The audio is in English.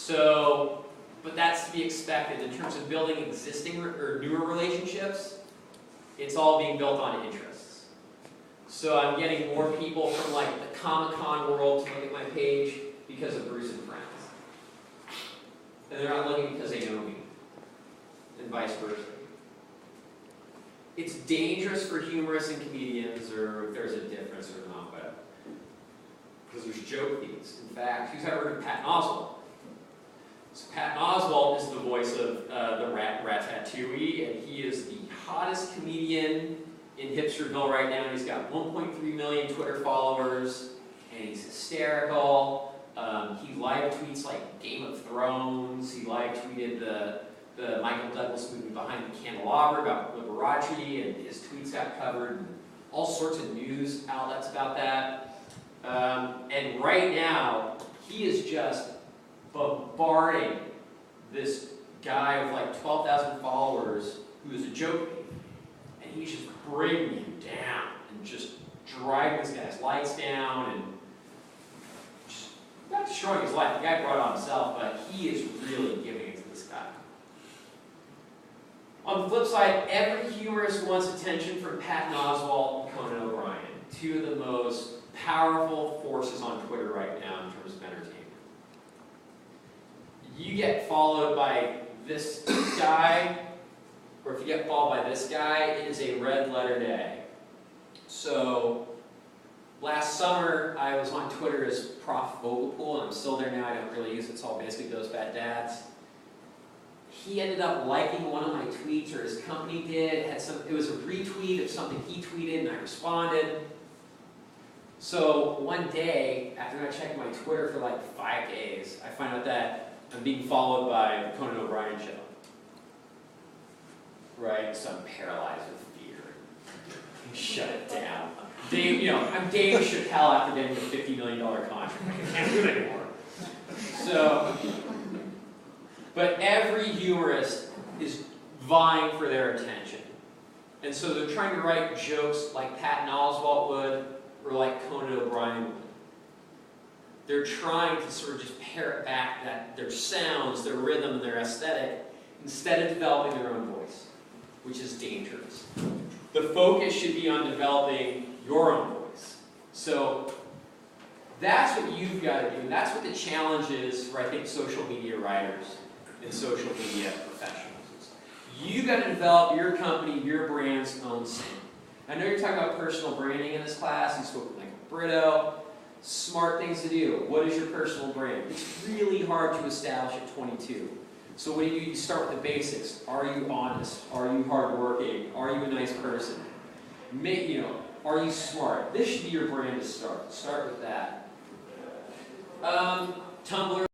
So, but that's to be expected in terms of building existing or newer relationships. It's all being built on interests. So I'm getting more people from like the Comic-Con world to look at my page because of Bruce and Friends. And they're not looking because they know me. And vice versa. It's dangerous for humorists and comedians, or if there's a difference or not, but because there's joke thieves. In fact, who's ever heard of Patton Oswalt? So Patton Oswalt is the voice of the Ratatouille, and he is the hottest comedian in Hipsterville right now. He's got 1.3 million Twitter followers, and he's hysterical. He live tweets like Game of Thrones. He live tweeted the Michael Douglas movie Behind the Candelabra about Liberace, and his tweets got covered, and all sorts of news outlets about that. And right now, he is just bombarding this guy with like 12,000 followers who is a joke thief. And he's just bringing him down and just driving this guy's lights down and just not destroying his life. The guy brought it on himself, but he is really giving it to this guy. On the flip side, every humorist wants attention from Patton Oswalt and Conan O'Brien, two of the most powerful forces on Twitter right now in terms of entertainment. You get followed by this guy, or if you get followed by this guy, it is a red letter day. So, last summer, I was on Twitter as Prof. Vogelpohl, and I'm still there now. I don't really use it. It's all basically those bad dads. He ended up liking one of my tweets, or his company did. It was a retweet of something he tweeted, and I responded. So one day, after I checked my Twitter for like 5 days, I find out that I'm being followed by the Conan O'Brien show. Right? So I'm paralyzed with fear. Shut it down. I'm Dave Chappelle after getting a $50 million contract. I can't do it anymore. So, but every humorist is vying for their attention. And so they're trying to write jokes like Patton Oswalt would, or like Conan O'Brien would. They're trying to sort of just parrot back their sounds, their rhythm, and their aesthetic, instead of developing their own voice, which is dangerous. The focus should be on developing your own voice. So that's what you've got to do, and that's what the challenge is for, I think, social media writers and social media professionals. You've got to develop your company, your brand's own sound. I know you're talking about personal branding in this class. You spoke with Michael Brito. Smart things to do. What is your personal brand? It's really hard to establish at 22. So what do? You start with the basics. Are you honest? Are you hardworking? Are you a nice person? Are you smart? This should be your brand to start. Start with that. Tumblr.